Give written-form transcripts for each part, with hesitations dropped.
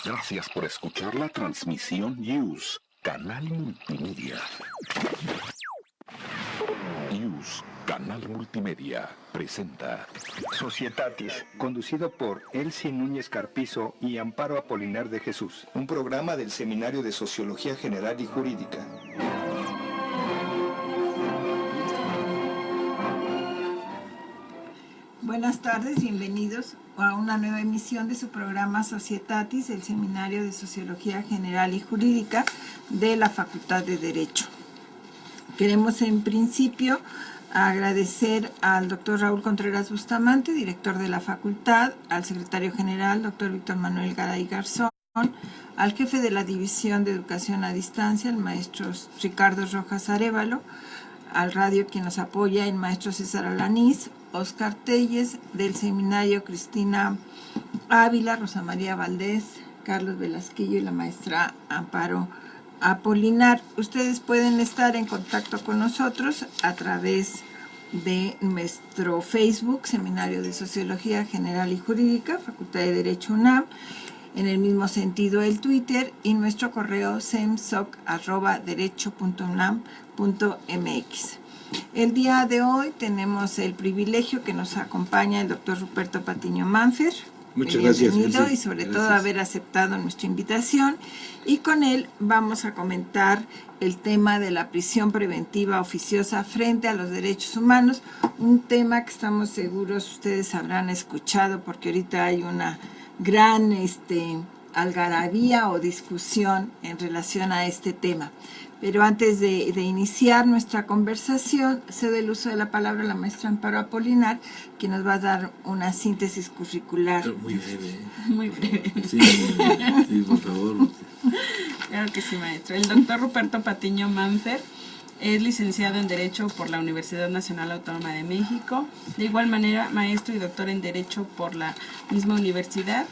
Gracias por escuchar la transmisión News, Canal Multimedia. News, Canal Multimedia, presenta Societatis, conducido por Elsie Núñez Carpizo y Amparo Apolinar de Jesús, un programa del Seminario de Sociología General y Jurídica. Buenas tardes, bienvenidos a una nueva emisión de su programa Societatis, el Seminario de Sociología General y Jurídica de la Facultad de Derecho. Queremos en principio agradecer al doctor Raúl Contreras Bustamante, director de la facultad, al secretario general, doctor Víctor Manuel Garay Garzón, al jefe de la División de Educación a Distancia, el maestro Ricardo Rojas Arévalo, al radio quien nos apoya, el maestro César Alanís, Oscar Telles, del seminario Cristina Ávila, Rosa María Valdés, Carlos Velasquillo y la maestra Amparo Apolinar. Ustedes pueden estar en contacto con nosotros a través de nuestro Facebook, Seminario de Sociología General y Jurídica, Facultad de Derecho UNAM, en el mismo sentido el Twitter y nuestro correo semsoc@derecho.unam.mx. El día de hoy tenemos el privilegio que nos acompaña el doctor Ruperto Patiño Manfer. Muchas gracias. Bienvenido y sobre todo haber aceptado nuestra invitación. Y con él vamos a comentar el tema de la prisión preventiva oficiosa frente a los derechos humanos, un tema que estamos seguros ustedes habrán escuchado porque ahorita hay una gran algarabía o discusión en relación a este tema. Pero antes de iniciar nuestra conversación, cedo el uso de la palabra a la maestra Amparo Apolinar, que nos va a dar una síntesis curricular. Muy breve. Muy breve. Sí, por favor. Claro que sí, maestro. El doctor Ruperto Patiño Manfer es licenciado en Derecho por la Universidad Nacional Autónoma de México. De igual manera, maestro y doctor en Derecho por la misma universidad.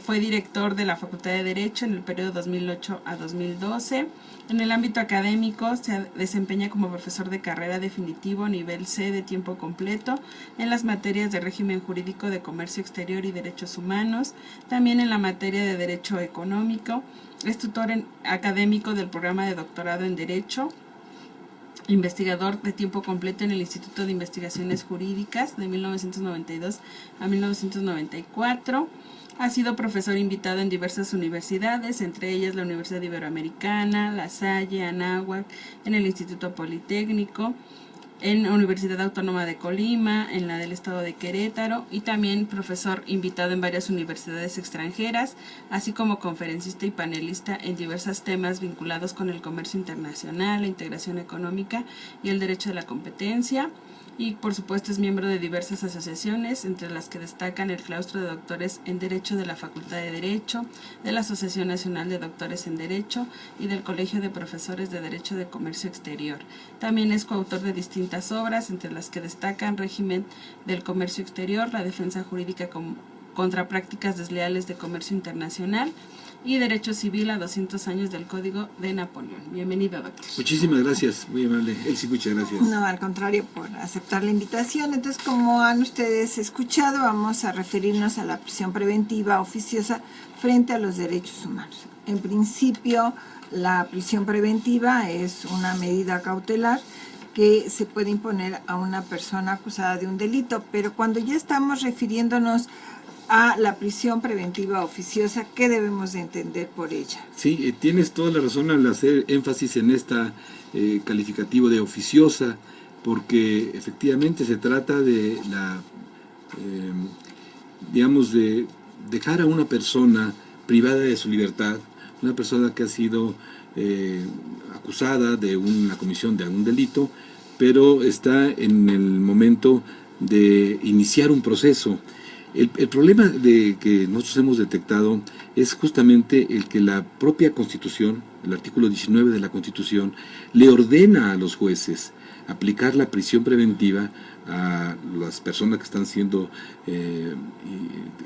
Fue director de la Facultad de Derecho en el periodo 2008 a 2012. En el ámbito académico se desempeña como profesor de carrera definitivo nivel C de tiempo completo en las materias de régimen jurídico de comercio exterior y derechos humanos, también en la materia de derecho económico. Es tutor académico del programa de doctorado en Derecho, investigador de tiempo completo en el Instituto de Investigaciones Jurídicas de 1992 a 1994. Ha sido profesor invitado en diversas universidades, entre ellas la Universidad Iberoamericana, La Salle, Anáhuac, en el Instituto Politécnico, en la Universidad Autónoma de Colima, en la del Estado de Querétaro, y también profesor invitado en varias universidades extranjeras, así como conferencista y panelista en diversos temas vinculados con el comercio internacional, la integración económica y el derecho de la competencia. Y por supuesto es miembro de diversas asociaciones, entre las que destacan el Claustro de Doctores en Derecho de la Facultad de Derecho, de la Asociación Nacional de Doctores en Derecho y del Colegio de Profesores de Derecho de Comercio Exterior. También es coautor de distintas obras, entre las que destacan Régimen del Comercio Exterior, la defensa jurídica contra prácticas desleales de comercio internacional y Derecho Civil a 200 años del Código de Napoleón. Bienvenido, doctor. Muchísimas gracias, muy amable. Elsie, muchas gracias. No, al contrario, por aceptar la invitación. Entonces, como han ustedes escuchado, vamos a referirnos a la prisión preventiva oficiosa frente a los derechos humanos. En principio, la prisión preventiva es una medida cautelar que se puede imponer a una persona acusada de un delito, pero cuando ya estamos refiriéndonos a la prisión preventiva oficiosa, ¿qué debemos de entender por ella? Sí, tienes toda la razón al hacer énfasis en esta calificativo de oficiosa, porque efectivamente se trata de digamos, de dejar a una persona privada de su libertad, una persona que ha sido acusada de una comisión de algún delito, pero está en el momento de iniciar un proceso. El problema que nosotros hemos detectado es justamente el que la propia Constitución, el artículo 19 de la Constitución, le ordena a los jueces aplicar la prisión preventiva a las personas que están siendo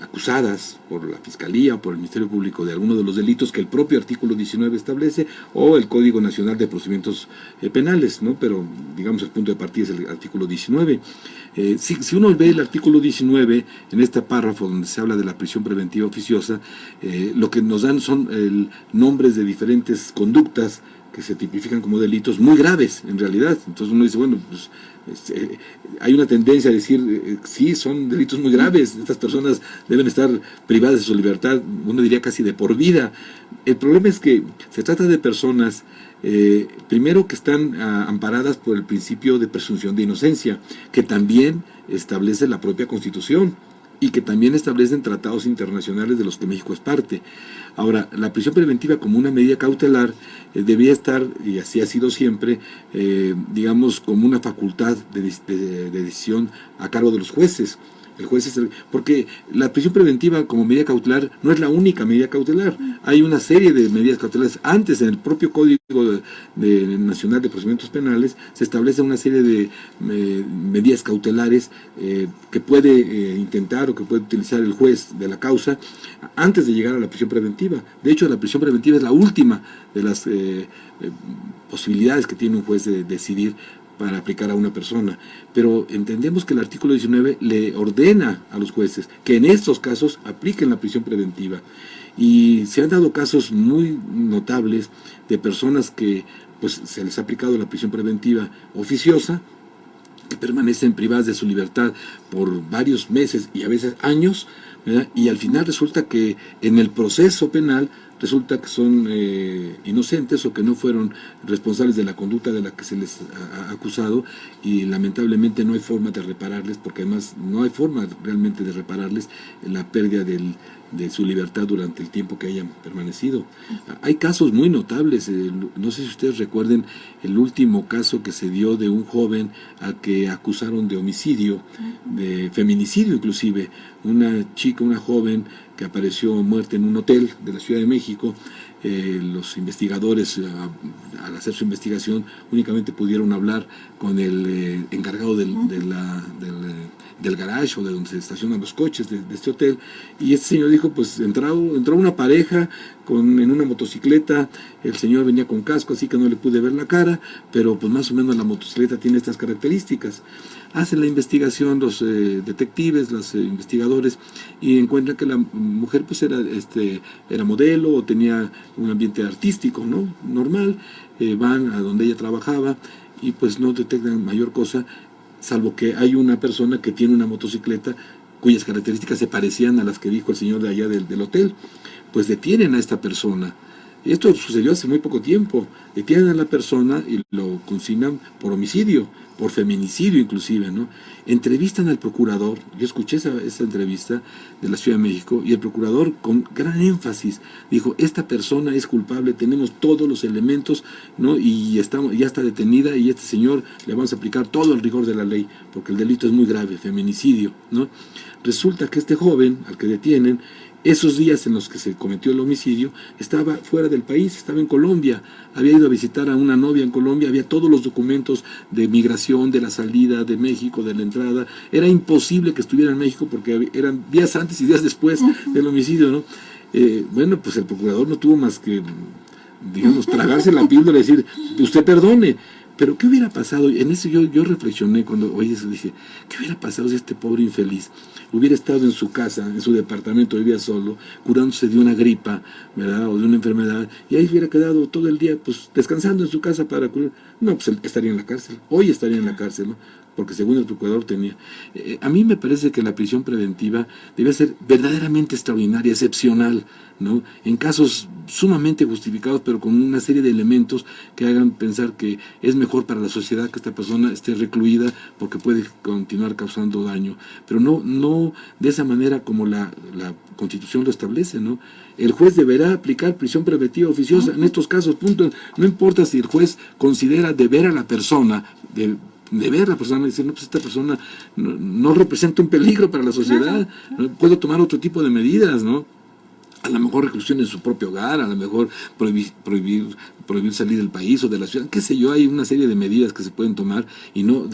acusadas por la Fiscalía o por el Ministerio Público de alguno de los delitos que el propio artículo 19 establece, o el Código Nacional de Procedimientos Penales, ¿no? Pero digamos el punto de partida es el artículo 19. Si uno ve el artículo 19, en este párrafo donde se habla de la prisión preventiva oficiosa, lo que nos dan son nombres de diferentes conductas que se tipifican como delitos muy graves, en realidad. Entonces uno dice, bueno, pues hay una tendencia a decir, sí, son delitos muy graves, estas personas deben estar privadas de su libertad, uno diría casi de por vida. El problema es que se trata de personas, primero, que están amparadas por el principio de presunción de inocencia, que también establece la propia Constitución, y que también establecen tratados internacionales de los que México es parte. Ahora, la prisión preventiva como una medida cautelar debía estar, y así ha sido siempre, digamos, como una facultad de decisión a cargo de los jueces. El juez es porque la prisión preventiva como medida cautelar no es la única medida cautelar. Hay una serie de medidas cautelares. Antes, en el propio Código Nacional de Procedimientos Penales, se establece una serie de medidas cautelares que puede intentar o que puede utilizar el juez de la causa antes de llegar a la prisión preventiva. De hecho, la prisión preventiva es la última de las posibilidades que tiene un juez de decidir para aplicar a una persona, pero entendemos que el artículo 19 le ordena a los jueces que en estos casos apliquen la prisión preventiva, y se han dado casos muy notables de personas que pues se les ha aplicado la prisión preventiva oficiosa, que permanecen privadas de su libertad por varios meses y a veces años, ¿verdad? Y al final resulta que en el proceso penal resulta que son inocentes o que no fueron responsables de la conducta de la que se les ha acusado, y lamentablemente no hay forma de repararles, porque además no hay forma realmente de repararles la pérdida de su libertad durante el tiempo que hayan permanecido. Hay casos muy notables, no sé si ustedes recuerden el último caso que se dio de un joven al que acusaron de homicidio, de feminicidio inclusive, una chica, una joven que apareció muerta en un hotel de la Ciudad de México. Los investigadores, al hacer su investigación, únicamente pudieron hablar con el encargado del garage o de donde se estacionan los coches de este hotel, y este señor dijo, pues entró una pareja en una motocicleta, el señor venía con casco, así que no le pude ver la cara, pero pues más o menos la motocicleta tiene estas características. Hacen la investigación los detectives, los investigadores, y encuentran que la mujer pues era modelo o tenía un ambiente artístico, ¿no? Normal. Van a donde ella trabajaba y pues no detectan mayor cosa, salvo que hay una persona que tiene una motocicleta cuyas características se parecían a las que dijo el señor de allá del hotel. Pues detienen a esta persona. Esto sucedió hace muy poco tiempo. Detienen a la persona y lo consignan por homicidio, por feminicidio inclusive, ¿no? Entrevistan al procurador. Yo escuché esa entrevista de la Ciudad de México, y el procurador con gran énfasis dijo, esta persona es culpable, tenemos todos los elementos, ¿no? Y ya está detenida, y a este señor le vamos a aplicar todo el rigor de la ley, porque el delito es muy grave, feminicidio, ¿no? Resulta que este joven al que detienen, esos días en los que se cometió el homicidio, estaba fuera del país, estaba en Colombia, había ido a visitar a una novia en Colombia, había todos los documentos de migración, de la salida de México, de la entrada. Era imposible que estuviera en México porque eran días antes y días después del homicidio, ¿no? Bueno, pues el procurador no tuvo más que, digamos, tragarse la píldora y decir, usted perdone. Pero ¿qué hubiera pasado? En eso yo reflexioné cuando oí eso, dije, ¿qué hubiera pasado si este pobre infeliz hubiera estado en su casa, en su departamento, vivía solo, curándose de una gripa, ¿verdad? O de una enfermedad, y ahí hubiera quedado todo el día pues descansando en su casa para curar? No, pues él estaría en la cárcel, hoy estaría en la cárcel, ¿no? Porque según el procurador tenía. A mí me parece que la prisión preventiva debe ser verdaderamente extraordinaria, excepcional, ¿no? En casos sumamente justificados, pero con una serie de elementos que hagan pensar que es mejor para la sociedad que esta persona esté recluida, porque puede continuar causando daño, pero no de esa manera como la Constitución lo establece, ¿no? El juez deberá aplicar prisión preventiva oficiosa en estos casos, punto. No importa si el juez considera deber a la persona de ver a la persona y decir, no, pues esta persona no representa un peligro para la sociedad, ¿no? Puedo tomar otro tipo de medidas, ¿no? A lo mejor reclusión en su propio hogar, a lo mejor prohibir salir del país o de la ciudad, qué sé yo, hay una serie de medidas que se pueden tomar y no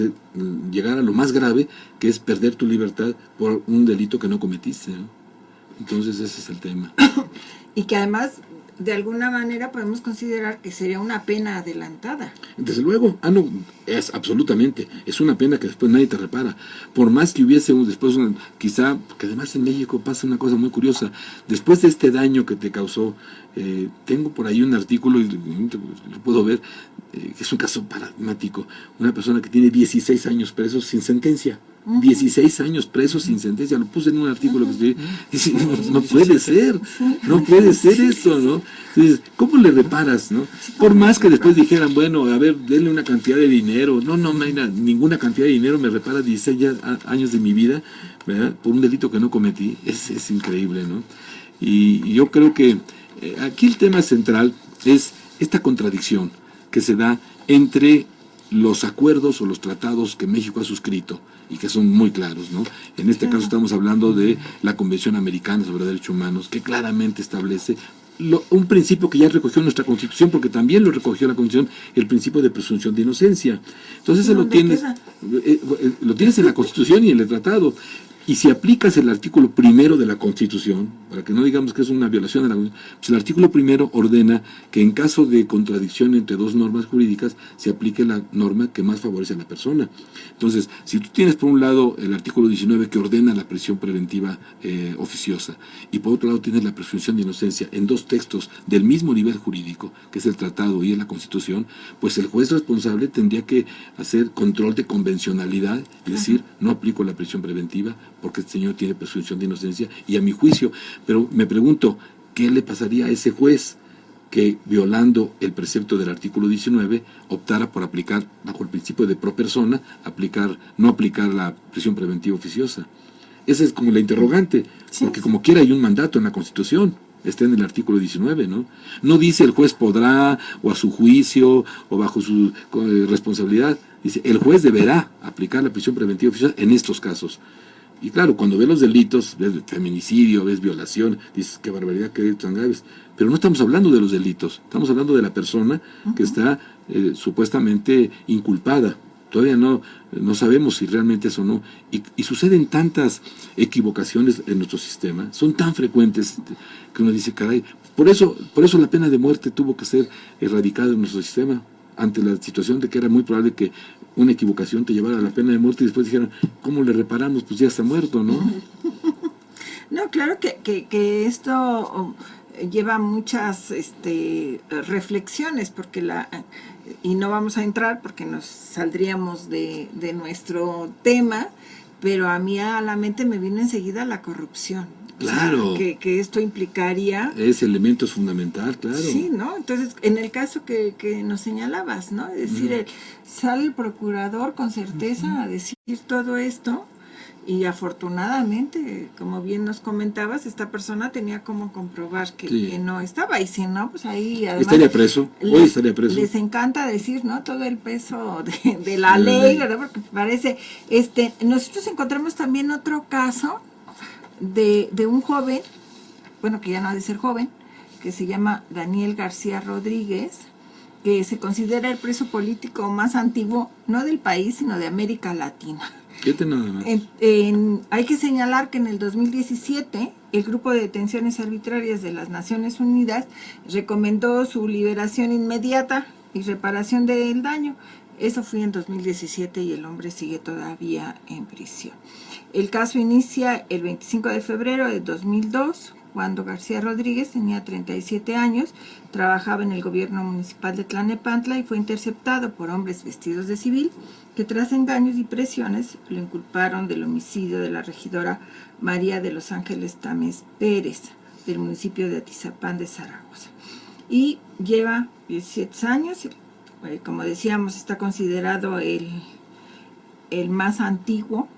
llegar a lo más grave, que es perder tu libertad por un delito que no cometiste, ¿no? Entonces ese es el tema. Y que además, de alguna manera, podemos considerar que sería una pena adelantada. Desde luego, no, es absolutamente, es una pena que después nadie te repara. Por más que hubiese después, quizá, porque además en México pasa una cosa muy curiosa, después de este daño que te causó, tengo por ahí un artículo, y lo puedo ver, que es un caso paradigmático, una persona que tiene 16 años preso sin sentencia. 16 años presos sin sentencia, lo puse en un artículo que escribí, y no puede ser eso, ¿no? Entonces, ¿cómo le reparas, no? Por más que después dijeran, bueno, a ver, denle una cantidad de dinero, no, ninguna cantidad de dinero me repara 16 años de mi vida, ¿verdad? Por un delito que no cometí, es increíble, ¿no? Y yo creo que aquí el tema central es esta contradicción que se da entre los acuerdos o los tratados que México ha suscrito y que son muy claros, ¿no? En este caso estamos hablando de la Convención Americana sobre Derechos Humanos, que claramente establece un principio que ya recogió nuestra Constitución, porque también lo recogió la Constitución, el principio de presunción de inocencia. Entonces lo tienes en la Constitución y en el tratado. Y si aplicas el artículo 1 de la Constitución, para que no digamos que es una violación de la Constitución, pues el artículo 1 ordena que en caso de contradicción entre dos normas jurídicas, se aplique la norma que más favorece a la persona. Entonces, si tú tienes por un lado el artículo 19 que ordena la prisión preventiva oficiosa, y por otro lado tienes la presunción de inocencia en dos textos del mismo nivel jurídico, que es el tratado y en la Constitución, pues el juez responsable tendría que hacer control de convencionalidad y decir, no aplico la prisión preventiva, porque este señor tiene presunción de inocencia, y a mi juicio, pero me pregunto, ¿qué le pasaría a ese juez que, violando el precepto del artículo 19, optara por aplicar, bajo el principio de pro persona, no aplicar la prisión preventiva oficiosa? Esa es como la interrogante, porque como quiera hay un mandato en la Constitución, está en el artículo 19, ¿no? No dice el juez podrá, o a su juicio, o bajo su responsabilidad, dice, el juez deberá aplicar la prisión preventiva oficiosa en estos casos. Y claro, cuando ves los delitos, ves feminicidio, ves violación, dices, qué barbaridad, qué delitos tan graves. Pero no estamos hablando de los delitos, estamos hablando de la persona que está supuestamente inculpada. Todavía no sabemos si realmente es o no. Y suceden tantas equivocaciones en nuestro sistema, son tan frecuentes que uno dice, caray, por eso la pena de muerte tuvo que ser erradicada en nuestro sistema, ante la situación de que era muy probable que una equivocación te llevara a la pena de muerte y después dijeron, ¿cómo le reparamos? Pues ya está muerto, ¿no? No, claro que esto lleva muchas reflexiones, porque y no vamos a entrar porque nos saldríamos de nuestro tema, pero a mí a la mente me vino enseguida la corrupción. Claro. O sea, que esto implicaría... Ese elemento es fundamental, claro. Sí, ¿no? Entonces, en el caso que nos señalabas, ¿no? Es decir, sale el procurador con certeza a decir todo esto, y afortunadamente, como bien nos comentabas, esta persona tenía como comprobar que no estaba, y si no, pues ahí además... Estaría preso, hoy estaría preso. Les encanta decir, ¿no? Todo el peso de la ley, ¿verdad? Porque parece... nosotros encontramos también otro caso de un joven, bueno, que ya no ha de ser joven, que se llama Daniel García Rodríguez, que se considera el preso político más antiguo, no del país, sino de América Latina. Fíjate nada más. Hay que señalar que en el 2017, el Grupo de Detenciones Arbitrarias de las Naciones Unidas recomendó su liberación inmediata y reparación del daño. Eso fue en 2017 y el hombre sigue todavía en prisión. El caso inicia el 25 de febrero de 2002, cuando García Rodríguez tenía 37 años, trabajaba en el gobierno municipal de Tlalnepantla y fue interceptado por hombres vestidos de civil que, tras engaños y presiones, lo inculparon del homicidio de la regidora María de los Ángeles Tamés Pérez, del municipio de Atizapán de Zaragoza. Y lleva 17 años, como decíamos, está considerado el más antiguo,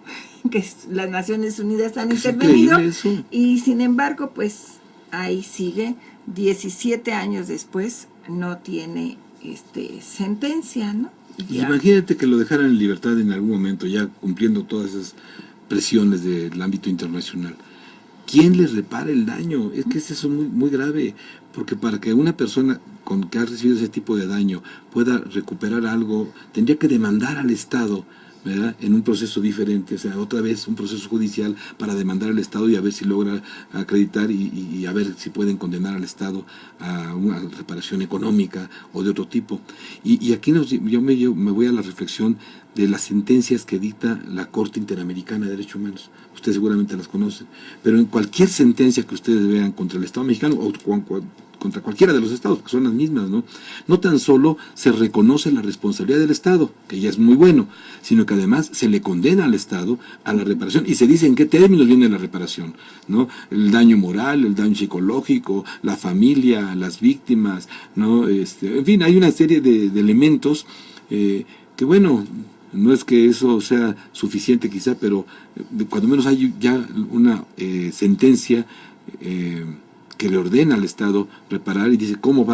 que las Naciones Unidas han intervenido, y sin embargo, pues ahí sigue, 17 años después, no tiene sentencia, ¿no? Ya. Imagínate que lo dejaran en libertad en algún momento, ya cumpliendo todas esas presiones del ámbito internacional. ¿Quién les repara el daño? Es que eso es muy, muy grave, porque para que una persona que ha recibido ese tipo de daño pueda recuperar algo, tendría que demandar al Estado, ¿verdad?, en un proceso diferente, o sea, otra vez un proceso judicial para demandar al Estado y a ver si logra acreditar y a ver si pueden condenar al Estado a una reparación económica o de otro tipo. Y aquí yo me voy a la reflexión de las sentencias que dicta la Corte Interamericana de Derechos Humanos. Ustedes seguramente las conocen, pero en cualquier sentencia que ustedes vean contra el Estado mexicano o contra cualquiera de los estados, que son las mismas, ¿no? No tan solo se reconoce la responsabilidad del Estado, que ya es muy bueno, sino que además se le condena al Estado a la reparación, y se dice en qué términos viene la reparación, ¿no? El daño moral, el daño psicológico, la familia, las víctimas, ¿no? En fin, hay una serie de elementos que, bueno, no es que eso sea suficiente quizá, pero cuando menos hay ya una sentencia que le ordena al Estado reparar y dice cómo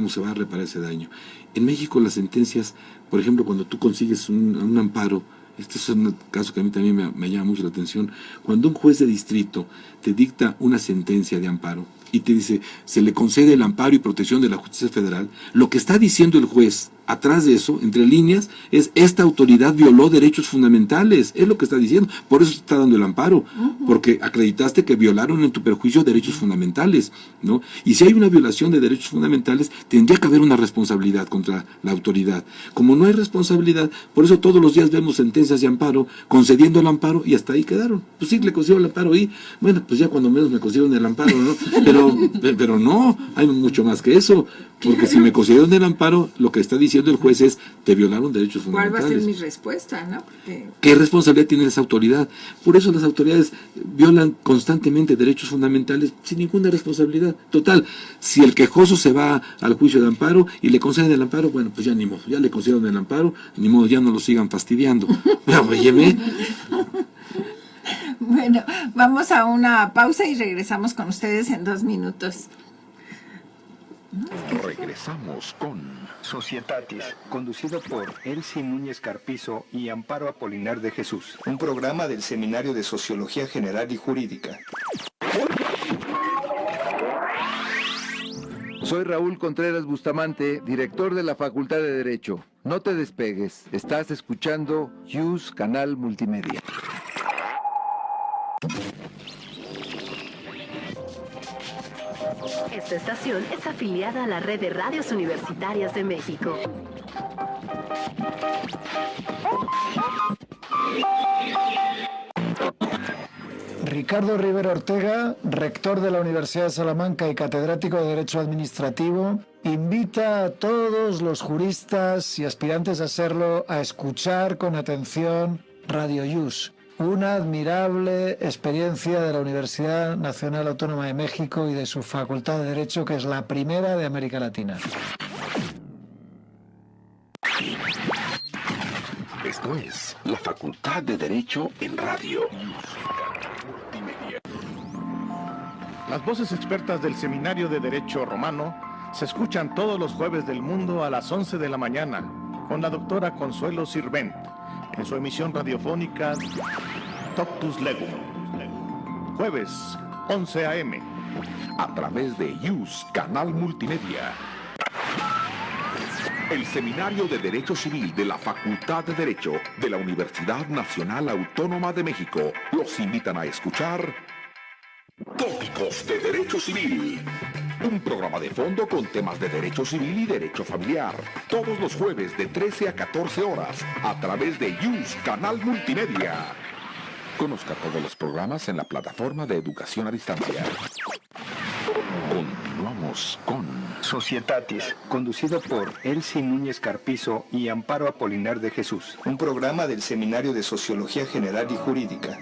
se va a reparar ese daño. En México las sentencias, por ejemplo, cuando tú consigues un amparo, este es un caso que a mí también me llama mucho la atención, cuando un juez de distrito te dicta una sentencia de amparo y te dice, se le concede el amparo y protección de la justicia federal, lo que está diciendo el juez atrás de eso, entre líneas, es esta autoridad violó derechos fundamentales, es lo que está diciendo, por eso está dando el amparo, porque acreditaste que violaron en tu perjuicio derechos fundamentales, ¿no? Y si hay una violación de derechos fundamentales, tendría que haber una responsabilidad contra la autoridad. Como no hay responsabilidad, por eso todos los días vemos sentencias de amparo, concediendo el amparo, y hasta ahí quedaron. Pues sí, le concedieron el amparo y, bueno, pues ya cuando menos me concedieron el amparo, ¿no? Pero no, hay mucho más que eso, porque si me concedieron el amparo, lo que está diciendo el juez es, te violaron derechos fundamentales. ¿Cuál va a ser mi respuesta, no? Porque... ¿Qué responsabilidad tiene esa autoridad? Por eso las autoridades violan constantemente derechos fundamentales sin ninguna responsabilidad. Total, si el quejoso se va al juicio de amparo y le conceden el amparo, bueno, pues ya ni modo, ya le concedieron el amparo, ni modo, ya no lo sigan fastidiando. Óyeme. Bueno, vamos a una pausa y regresamos con ustedes en 2 minutos. Regresamos con Societatis, conducido por Elsie Núñez Carpizo y Amparo Apolinar de Jesús, un programa del Seminario de Sociología General y Jurídica. Soy Raúl Contreras Bustamante, director de la Facultad de Derecho. No te despegues, estás escuchando Hughes Canal Multimedia. Esta estación es afiliada a la Red de Radios Universitarias de México. Ricardo Rivera Ortega, rector de la Universidad de Salamanca y catedrático de Derecho Administrativo, invita a todos los juristas y aspirantes a hacerlo a escuchar con atención Radio Hughes, una admirable experiencia de la Universidad Nacional Autónoma de México y de su Facultad de Derecho, que es la primera de América Latina. Esto es la Facultad de Derecho en Radio. Las voces expertas del Seminario de Derecho Romano se escuchan todos los jueves del mundo a las 11 de la mañana con la doctora Consuelo Sirvent en su emisión radiofónica Toctus Legum. Jueves, 11 a.m. A través de Hughes Canal Multimedia. El Seminario de Derecho Civil de la Facultad de Derecho de la Universidad Nacional Autónoma de México los invitan a escuchar Tópicos de Derecho Civil. Un programa de fondo con temas de derecho civil y derecho familiar. Todos los jueves de 13 a 14 horas a través de Hughes Canal Multimedia. Conozca todos los programas en la plataforma de educación a distancia. Continuamos con Societatis, conducido por Elsie Núñez Carpizo y Amparo Apolinar de Jesús, un programa del Seminario de Sociología General y Jurídica.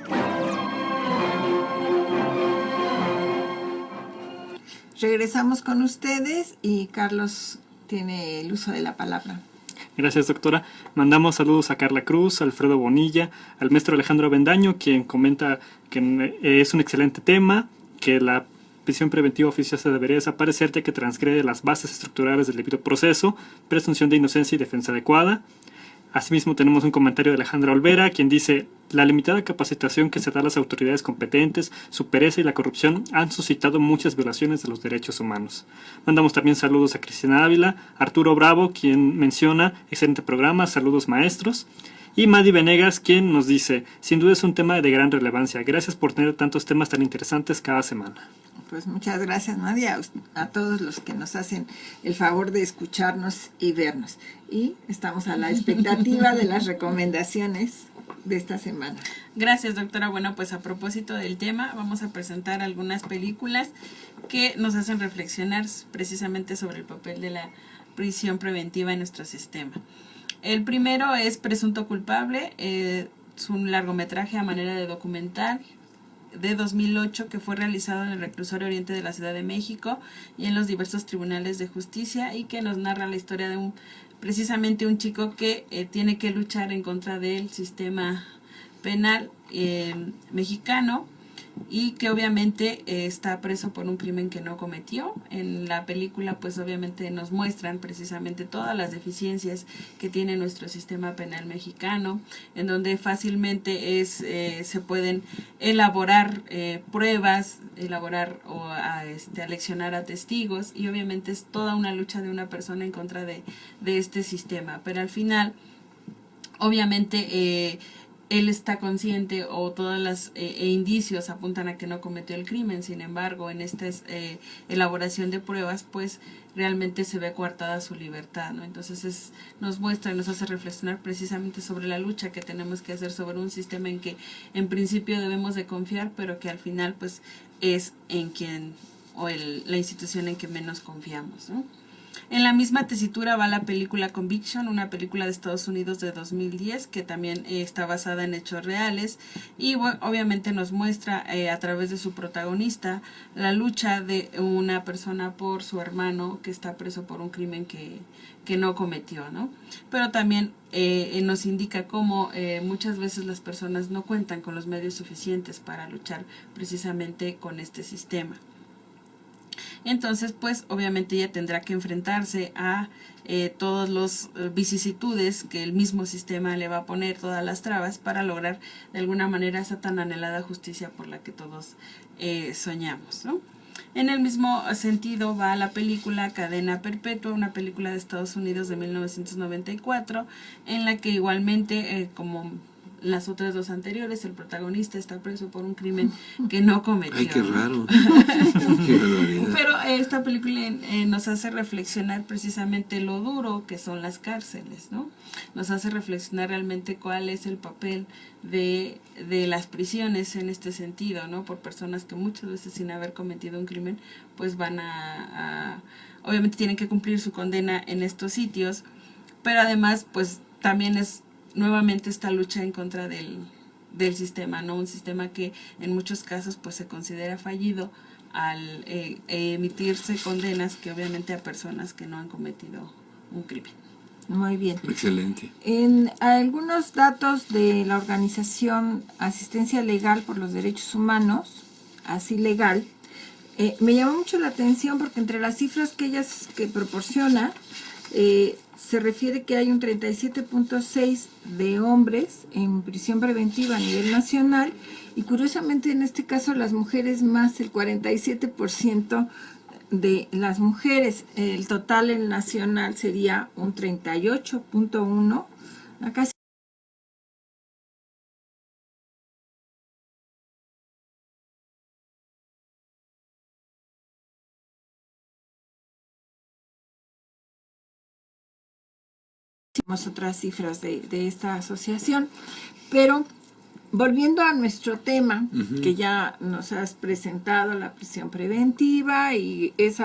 Regresamos con ustedes y Carlos tiene el uso de la palabra. Gracias, doctora. Mandamos saludos a Carla Cruz, a Alfredo Bonilla, al maestro Alejandro Avendaño, quien comenta que es un excelente tema, que la prisión preventiva oficiosa debería desaparecer ya que transgrede las bases estructurales del debido proceso, presunción de inocencia y defensa adecuada. Asimismo tenemos un comentario de Alejandra Olvera, quien dice: la limitada capacitación que se da a las autoridades competentes, su pereza y la corrupción han suscitado muchas violaciones de los derechos humanos. Mandamos también saludos a Cristina Ávila, Arturo Bravo, quien menciona: excelente programa, saludos maestros. Y Madi Venegas, quien nos dice: sin duda es un tema de gran relevancia. Gracias por tener tantos temas tan interesantes cada semana. Pues muchas gracias, Nadia, a todos los que nos hacen el favor de escucharnos y vernos. Y estamos a la expectativa de las recomendaciones de esta semana. Gracias, doctora. Bueno, pues a propósito del tema, vamos a presentar algunas películas que nos hacen reflexionar precisamente sobre el papel de la prisión preventiva en nuestro sistema. El primero es Presunto Culpable, es un largometraje a manera de documental de 2008 que fue realizado en el Reclusorio Oriente de la Ciudad de México y en los diversos tribunales de justicia, y que nos narra la historia de precisamente un chico que tiene que luchar en contra del sistema penal mexicano, y que obviamente está preso por un crimen que no cometió. En la película pues obviamente nos muestran precisamente todas las deficiencias que tiene nuestro sistema penal mexicano, en donde fácilmente se pueden elaborar pruebas, elaborar o aleccionar a testigos, y obviamente es toda una lucha de una persona en contra de este sistema, pero al final obviamente él está consciente, o todos los indicios apuntan a que no cometió el crimen. Sin embargo, en esta elaboración de pruebas, pues realmente se ve coartada su libertad, ¿no? Entonces nos muestra y nos hace reflexionar precisamente sobre la lucha que tenemos que hacer sobre un sistema en que en principio debemos de confiar, pero que al final pues es en quien, o la institución en que menos confiamos, ¿no? En la misma tesitura va la película Conviction, una película de Estados Unidos de 2010 que también está basada en hechos reales, y obviamente nos muestra a través de su protagonista la lucha de una persona por su hermano que está preso por un crimen que no cometió, ¿no? Pero también nos indica cómo muchas veces las personas no cuentan con los medios suficientes para luchar precisamente con este sistema. Entonces, pues obviamente ella tendrá que enfrentarse a todas las vicisitudes que el mismo sistema le va a poner, todas las trabas, para lograr de alguna manera esa tan anhelada justicia por la que todos soñamos, ¿no? En el mismo sentido va la película Cadena Perpetua, una película de Estados Unidos de 1994, en la que igualmente, como las otras dos anteriores, el protagonista está preso por un crimen que no cometió. Ay, qué raro. Qué barbaridad. Pero esta película nos hace reflexionar precisamente lo duro que son las cárceles, ¿no? Nos hace reflexionar realmente cuál es el papel de las prisiones en este sentido, ¿no? Por personas que muchas veces sin haber cometido un crimen, pues van obviamente tienen que cumplir su condena en estos sitios, pero además pues también es nuevamente esta lucha en contra del sistema, ¿no? Un sistema que en muchos casos pues se considera fallido al emitirse condenas que obviamente a personas que no han cometido un crimen. Muy bien. Excelente. En algunos datos de la organización Asistencia Legal por los Derechos Humanos, así legal, me llamó mucho la atención porque entre las cifras que proporciona, se refiere que hay un 37.6 de hombres en prisión preventiva a nivel nacional, y curiosamente en este caso las mujeres más, el 47% de las mujeres. El total en nacional sería un 38.1, casi otras cifras de esta asociación. Pero volviendo a nuestro tema, que ya nos has presentado, la prisión preventiva y ese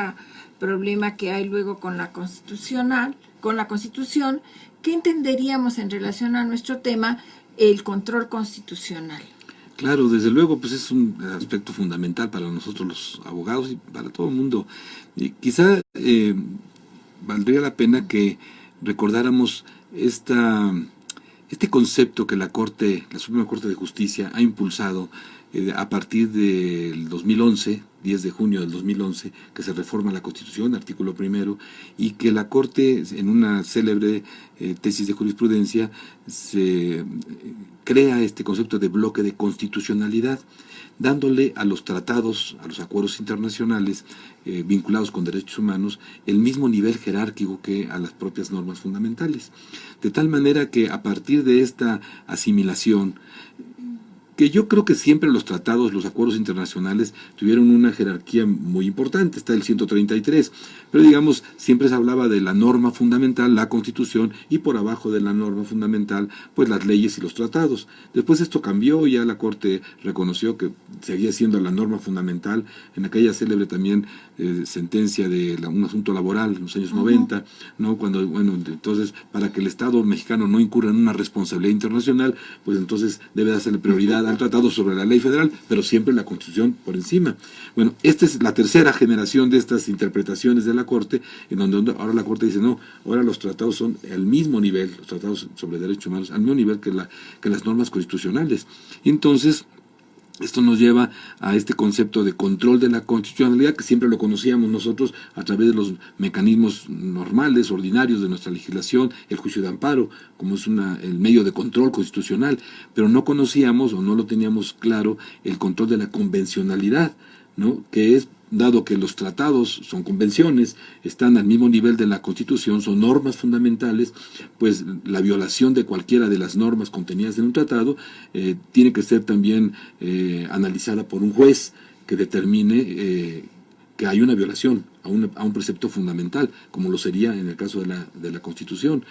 problema que hay luego con la Constitución, ¿qué entenderíamos en relación a nuestro tema, el control constitucional? Claro, desde luego, pues es un aspecto fundamental para nosotros los abogados y para todo el mundo. Y quizá valdría la pena que recordáramos este concepto que la Suprema Corte de Justicia ha impulsado a partir del 2011, 10 de junio del 2011, que se reforma la Constitución, artículo primero, y que la Corte, en una célebre tesis de jurisprudencia, se crea este concepto de bloque de constitucionalidad, dándole a los tratados, a los acuerdos internacionales vinculados con derechos humanos, el mismo nivel jerárquico que a las propias normas fundamentales. De tal manera que a partir de esta asimilación, que yo creo que siempre los tratados, los acuerdos internacionales tuvieron una jerarquía muy importante, está el 133, pero digamos, siempre se hablaba de la norma fundamental, la Constitución, y por abajo de la norma fundamental, pues las leyes y los tratados. Después esto cambió, ya la Corte reconoció que seguía siendo la norma fundamental, en aquella célebre también sentencia de un asunto laboral en los años 90, ¿no? Cuando, bueno, entonces, para que el Estado mexicano no incurra en una responsabilidad internacional, pues entonces debe darse prioridad al tratado sobre la ley federal, pero siempre la Constitución por encima. Bueno, esta es la tercera generación de estas interpretaciones de la Corte, en donde ahora la Corte dice, no, ahora los tratados son al mismo nivel, los tratados sobre derechos humanos, al mismo nivel que las normas constitucionales. Y entonces, esto nos lleva a este concepto de control de la constitucionalidad, que siempre lo conocíamos nosotros a través de los mecanismos normales, ordinarios de nuestra legislación, el juicio de amparo, como es el medio de control constitucional, pero no conocíamos o no lo teníamos claro el control de la convencionalidad, ¿no? Que es, dado que los tratados son convenciones, están al mismo nivel de la Constitución, son normas fundamentales, pues la violación de cualquiera de las normas contenidas en un tratado tiene que ser también analizada por un juez que determine que hay una violación a un precepto fundamental, como lo sería en el caso de la Constitución.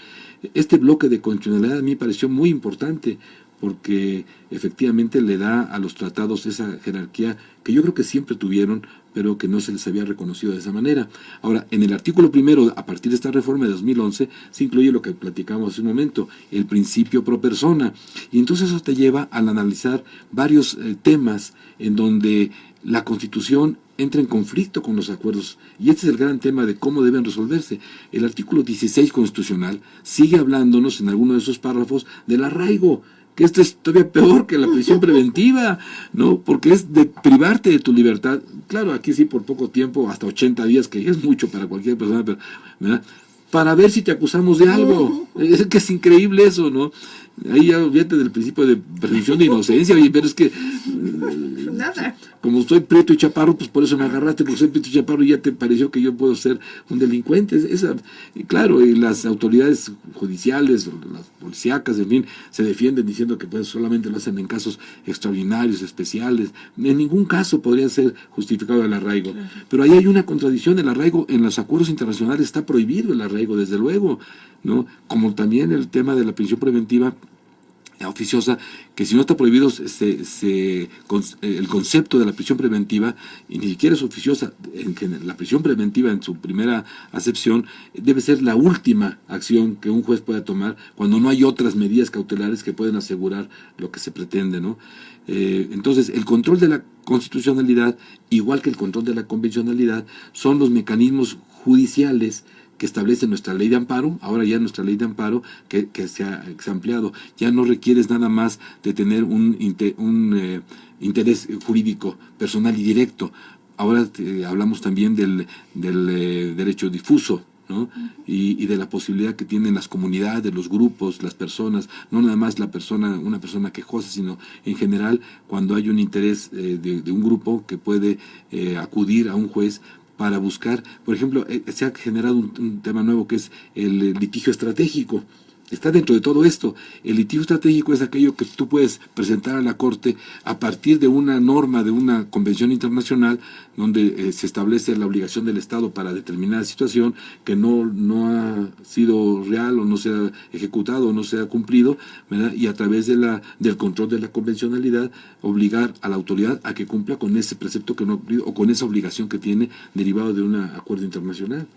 Este bloque de constitucionalidad a mí me pareció muy importante, porque efectivamente le da a los tratados esa jerarquía que yo creo que siempre tuvieron, pero que no se les había reconocido de esa manera. Ahora, en el artículo primero, a partir de esta reforma de 2011, se incluye lo que platicamos hace un momento, el principio pro persona, y entonces eso te lleva al analizar varios temas en donde la Constitución entra en conflicto con los acuerdos, y este es el gran tema de cómo deben resolverse. El artículo 16 constitucional sigue hablándonos en alguno de esos párrafos del arraigo, que esto es todavía peor que la prisión preventiva, ¿no? Porque es de privarte de tu libertad, claro, aquí sí por poco tiempo, hasta 80 días, que es mucho para cualquier persona, pero, ¿verdad? Para ver si te acusamos de algo. Es que es increíble eso, ¿no? Ahí ya olvídate del principio de presunción de inocencia, oye, pero es que Nada. Como soy prieto y chaparro, pues por eso me agarraste, porque soy prieto y chaparro y ya te pareció que yo puedo ser un delincuente. Y claro, y las autoridades judiciales, las policíacas, en fin, se defienden diciendo que pues solamente lo hacen en casos extraordinarios, especiales. En ningún caso podría ser justificado el arraigo. Pero ahí hay una contradicción. El arraigo en los acuerdos internacionales está prohibido, el arraigo, desde luego, ¿no? Como también el tema de la prisión preventiva oficiosa, que si no está prohibido el concepto de la prisión preventiva, y ni siquiera es oficiosa, la prisión preventiva en su primera acepción debe ser la última acción que un juez pueda tomar cuando no hay otras medidas cautelares que pueden asegurar lo que se pretende, ¿no? Entonces, el control de la constitucionalidad, igual que el control de la convencionalidad, son los mecanismos judiciales que establece nuestra ley de amparo. Ahora ya nuestra ley de amparo, que se ha ampliado, ya no requieres nada más de tener un interés jurídico personal y directo. Ahora hablamos también del derecho difuso, ¿no? Y de la posibilidad que tienen las comunidades, los grupos, las personas, no nada más una persona quejosa, sino en general cuando hay un interés de un grupo que puede acudir a un juez para buscar. Por ejemplo, se ha generado un tema nuevo que es el litigio estratégico. Está dentro de todo esto. El litigio estratégico es aquello que tú puedes presentar a la Corte a partir de una norma, de una convención internacional, donde se establece la obligación del Estado para determinada situación que no ha sido real o no se ha ejecutado o no se ha cumplido, ¿verdad? Y a través del control de la convencionalidad, obligar a la autoridad a que cumpla con ese precepto que no ha cumplido o con esa obligación que tiene derivado de un acuerdo internacional.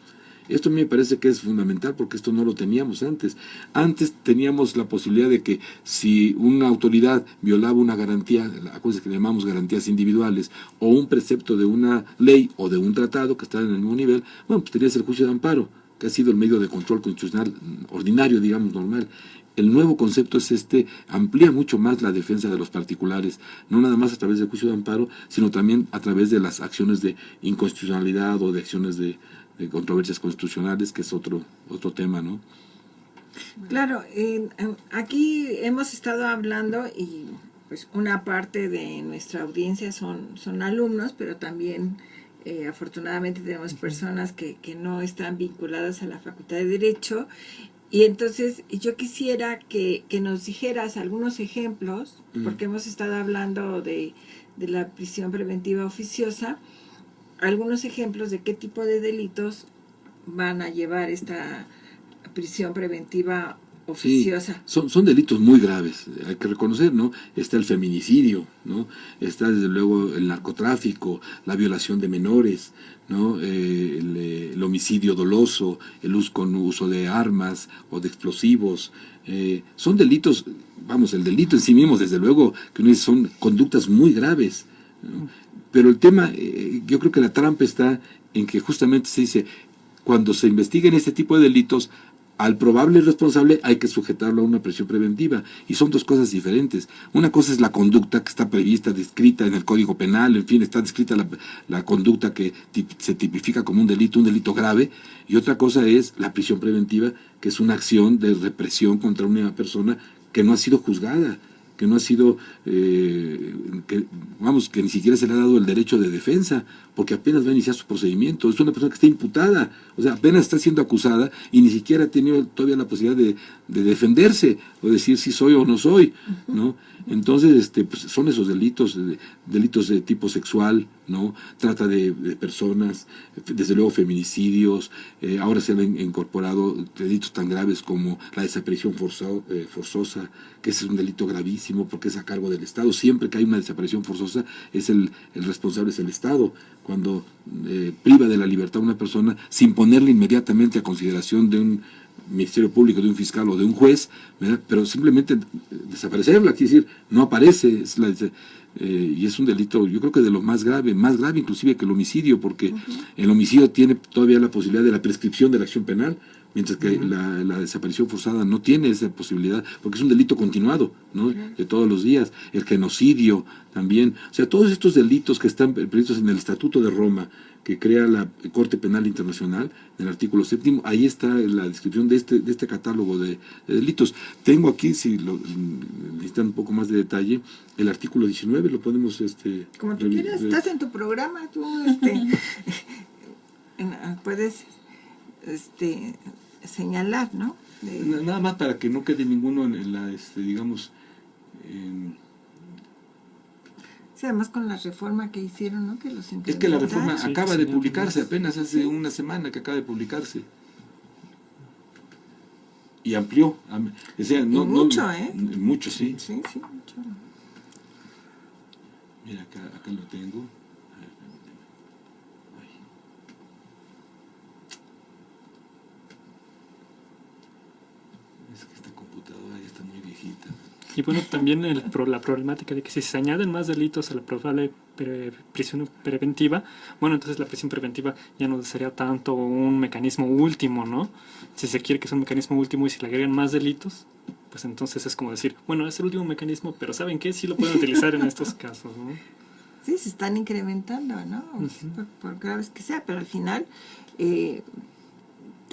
Esto a mí me parece que es fundamental porque esto no lo teníamos antes. Antes teníamos la posibilidad de que si una autoridad violaba una garantía, acuérdense que le llamamos garantías individuales, o un precepto de una ley o de un tratado que están en el mismo nivel, bueno, pues tenías el juicio de amparo, que ha sido el medio de control constitucional ordinario, digamos, normal. el nuevo concepto es amplía mucho más la defensa de los particulares, no nada más a través del juicio de amparo, sino también a través de las acciones de inconstitucionalidad o de acciones de controversias constitucionales, que es otro tema, ¿no? Claro, aquí hemos estado hablando y pues una parte de nuestra audiencia son alumnos, pero también afortunadamente tenemos personas que no están vinculadas a la Facultad de Derecho. Y entonces yo quisiera que nos dijeras algunos ejemplos, porque hemos estado hablando de la prisión preventiva oficiosa, algunos ejemplos de qué tipo de delitos van a llevar esta prisión preventiva oficiosa. Sí, son delitos muy graves, hay que reconocer, ¿no? Está el feminicidio, ¿no? Está desde luego el narcotráfico, la violación de menores, ¿no? El homicidio doloso, el uso con uso de armas o de explosivos, son delitos, vamos, el delito en sí mismo, desde luego, que uno dice, son conductas muy graves, ¿no? Pero el tema, yo creo que la trampa está en que justamente se dice, cuando se investiguen este tipo de delitos, al probable responsable hay que sujetarlo a una prisión preventiva, y son dos cosas diferentes. Una cosa es la conducta que está prevista, descrita en el Código Penal, en fin, está descrita la conducta que se tipifica como un delito grave, y otra cosa es la prisión preventiva, que es una acción de represión contra una persona que no ha sido juzgada, que no ha sido, que ni siquiera se le ha dado el derecho de defensa, porque apenas va a iniciar su procedimiento. Es una persona que está imputada, o sea, apenas está siendo acusada y ni siquiera ha tenido todavía la posibilidad de defenderse o decir si soy o no soy, ¿no? Entonces, pues son esos delitos de tipo sexual, ¿no? Trata de personas, desde luego feminicidios, ahora se han incorporado delitos tan graves como la desaparición forzosa, que ese es un delito gravísimo porque es a cargo del Estado. Siempre que hay una desaparición forzosa, el responsable es el Estado. Cuando priva de la libertad a una persona sin ponerle inmediatamente a consideración de un Ministerio Público, de un fiscal o de un juez, ¿verdad? Pero simplemente desaparecerla, quiere decir, no aparece, y es un delito, yo creo que de lo más grave inclusive que el homicidio, porque el homicidio tiene todavía la posibilidad de la prescripción de la acción penal, mientras que la desaparición forzada no tiene esa posibilidad, porque es un delito continuado, ¿no? De todos los días. El genocidio también, o sea, todos estos delitos que están previstos en el Estatuto de Roma, que crea la Corte Penal Internacional, en el artículo 7, ahí está la descripción de este catálogo de delitos. Tengo aquí, si necesitan un poco más de detalle, el artículo 19, lo podemos... Como tú quieras, estás en tu programa, tú puedes señalar, ¿no? Nada más para que no quede ninguno en la, digamos... Sí, además con la reforma que hicieron, ¿no? Que los es que la reforma acaba de publicarse, apenas hace una semana que acaba de publicarse. Y amplió. O sea, mucho, mucho, sí. Sí, mucho. Mira, acá lo tengo. Es que esta computadora ya está muy viejita. Y bueno, también la problemática de que si se añaden más delitos a la probable prisión preventiva, bueno, entonces la prisión preventiva ya no sería tanto un mecanismo último, ¿no? Si se quiere que sea un mecanismo último y si le agregan más delitos, pues entonces es como decir, bueno, es el último mecanismo, pero ¿saben qué? Sí lo pueden utilizar en estos casos, ¿no? Sí, se están incrementando, ¿no? Por graves que sea, pero al final...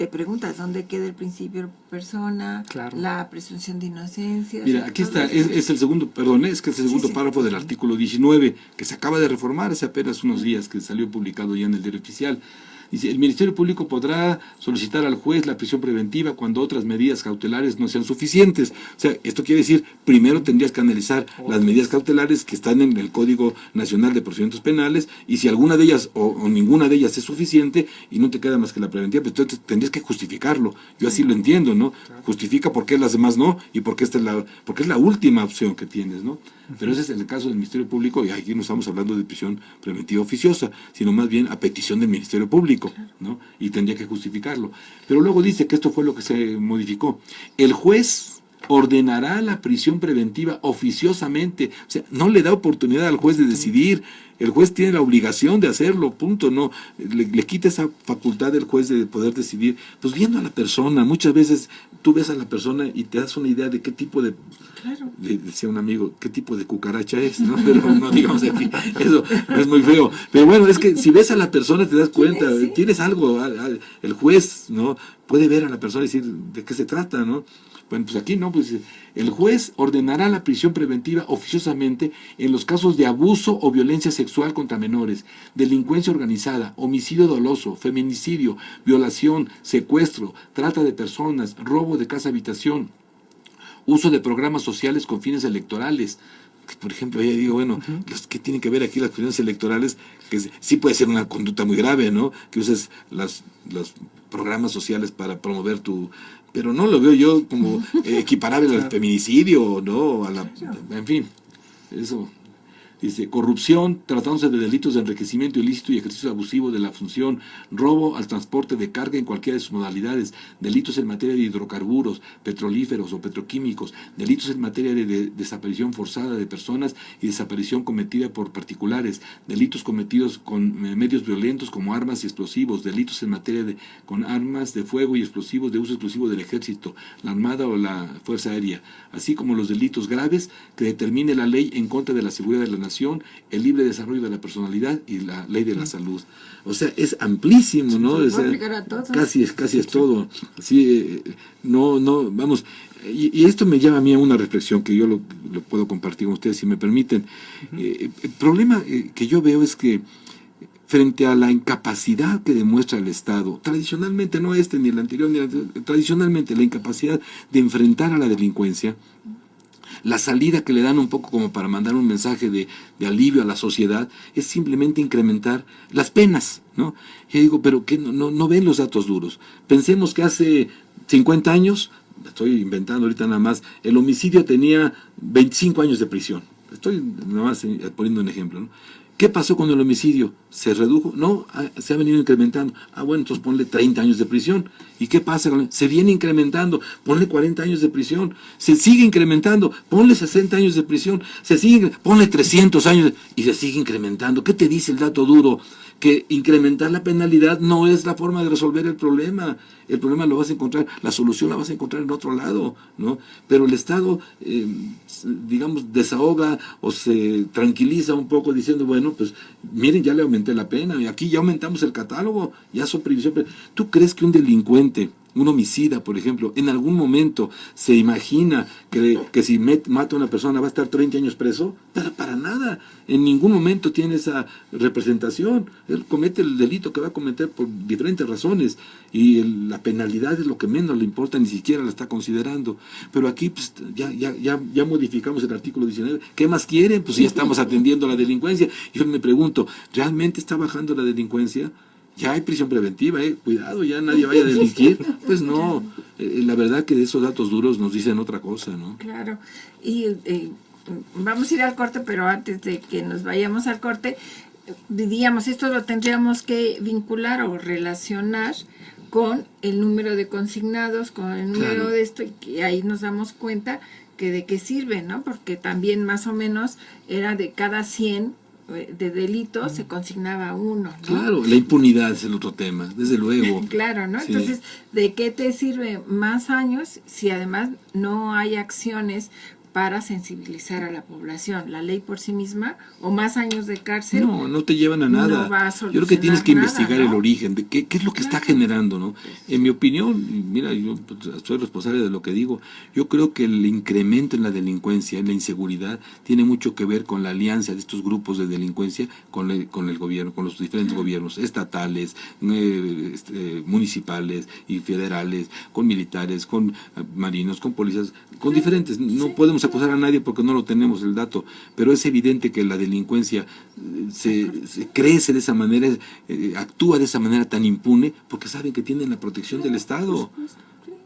te preguntas dónde queda el principio de persona, claro, la presunción de inocencia. Mira, aquí está, es el segundo, perdón, es que es el segundo párrafo del artículo 19, que se acaba de reformar hace apenas unos días, que salió publicado ya en el Diario Oficial. Dice, el Ministerio Público podrá solicitar al juez la prisión preventiva cuando otras medidas cautelares no sean suficientes. O sea, esto quiere decir, primero tendrías que analizar las medidas cautelares que están en el Código Nacional de Procedimientos Penales, y si alguna de ellas o ninguna de ellas es suficiente y no te queda más que la preventiva, pues entonces tendrías que justificarlo. Yo así lo entiendo, ¿no? Justifica por qué las demás no y por qué porque es la última opción que tienes, ¿no? Pero ese es el caso del Ministerio Público, y aquí no estamos hablando de prisión preventiva oficiosa, sino más bien a petición del Ministerio Público, ¿no? Y tendría que justificarlo. Pero luego dice que esto fue lo que se modificó. El juez ordenará la prisión preventiva oficiosamente, o sea, no le da oportunidad al juez de decidir El juez tiene la obligación de hacerlo, punto. No le quita esa facultad del juez de poder decidir, pues viendo a la persona. Muchas veces tú ves a la persona y te das una idea de qué tipo de, Claro. decía un amigo, qué tipo de cucaracha es, ¿no? Pero no digamos aquí, eso es muy feo. Pero bueno, es que si ves a la persona te das cuenta, Sí. tienes algo, el juez, ¿no? Puede ver a la persona y decir de qué se trata, ¿no? Bueno, pues aquí no, pues el juez ordenará la prisión preventiva oficiosamente en los casos de abuso o violencia sexual contra menores, delincuencia organizada, homicidio doloso, feminicidio, violación, secuestro, trata de personas, robo de casa-habitación, uso de programas sociales con fines electorales. Por ejemplo, ya digo, bueno, ¿qué tienen que ver aquí las cuestiones electorales? Que sí puede ser una conducta muy grave, ¿no? Que uses los programas sociales para promover tu... Pero no lo veo yo como equiparable al feminicidio, ¿no? En fin, eso... Dice, corrupción, tratándose de delitos de enriquecimiento ilícito y ejercicio abusivo de la función, robo al transporte de carga en cualquiera de sus modalidades, delitos en materia de hidrocarburos, petrolíferos o petroquímicos, delitos en materia de desaparición forzada de personas y desaparición cometida por particulares, delitos cometidos con medios violentos como armas y explosivos, delitos en materia con armas de fuego y explosivos de uso exclusivo del ejército, la armada o la fuerza aérea, así como los delitos graves que determine la ley en contra de la seguridad de la nación, el libre desarrollo de la personalidad y la ley de la salud. O sea, es amplísimo, ¿no? Se puede aplicar a todo. Casi es todo. Sí, vamos. Y esto me lleva a mí a una reflexión que yo lo puedo compartir con ustedes, si me permiten. El problema que yo veo es que frente a la incapacidad que demuestra el Estado, tradicionalmente, no ni el anterior, tradicionalmente la incapacidad de enfrentar a la delincuencia, la salida que le dan un poco como para mandar un mensaje de alivio a la sociedad es simplemente incrementar las penas, ¿no? Yo digo, pero ¿qué no ven los datos duros? Pensemos que hace 50 años, estoy inventando ahorita nada más, el homicidio tenía 25 años de prisión. Estoy nada más poniendo un ejemplo, ¿no? ¿Qué pasó con el homicidio? ¿Se redujo? No, se ha venido incrementando. Bueno, entonces ponle 30 años de prisión. ¿Y qué pasa? Se viene incrementando. Ponle 40 años de prisión. Se sigue incrementando. Ponle 60 años de prisión. Ponle 300 años y se sigue incrementando. ¿Qué te dice el dato duro? Que incrementar la penalidad no es la forma de resolver el problema. El problema lo vas a encontrar, la solución la vas a encontrar en otro lado, ¿no? Pero el Estado, digamos, desahoga o se tranquiliza un poco diciendo, bueno, pues miren, ya le aumenté la pena, y aquí ya aumentamos el catálogo, ya son previsión. ¿Tú crees que un delincuente, un homicida, por ejemplo, en algún momento se imagina que si mata a una persona va a estar 30 años preso? Para nada. En ningún momento tiene esa representación. Él comete el delito que va a cometer por diferentes razones y la penalidad es lo que menos le importa, ni siquiera la está considerando. Pero aquí pues, ya modificamos el artículo 19. ¿Qué más quieren? Pues ya estamos atendiendo a la delincuencia. Yo me pregunto, ¿realmente está bajando la delincuencia? Ya hay prisión preventiva, cuidado, ya nadie vaya a delinquir. Pues no, la verdad que esos datos duros nos dicen otra cosa, ¿no? Claro, y vamos a ir al corte, pero antes de que nos vayamos al corte, diríamos, esto lo tendríamos que vincular o relacionar con el número de consignados, con el número de esto, y que ahí nos damos cuenta que de qué sirve, ¿no? Porque también más o menos era de cada 100 de delitos se consignaba uno, ¿no? Claro, la impunidad es el otro tema, desde luego. Claro, ¿no? Sí. Entonces, ¿de qué te sirve más años si además no hay acciones para sensibilizar a la población? La ley por sí misma, o más años de cárcel. No te llevan a nada. No va a solucionar. Yo creo que tienes que nada, investigar, ¿no? el origen, de qué es lo que está generando, ¿no? En mi opinión, mira, yo soy responsable de lo que digo, yo creo que el incremento en la delincuencia, en la inseguridad, tiene mucho que ver con la alianza de estos grupos de delincuencia con el gobierno, con los diferentes gobiernos estatales, municipales y federales, con militares, con marinos, con policías, con diferentes. No podemos acusar a nadie porque no lo tenemos el dato, pero es evidente que la delincuencia se crece de esa manera, actúa de esa manera tan impune, porque saben que tienen la protección del Estado.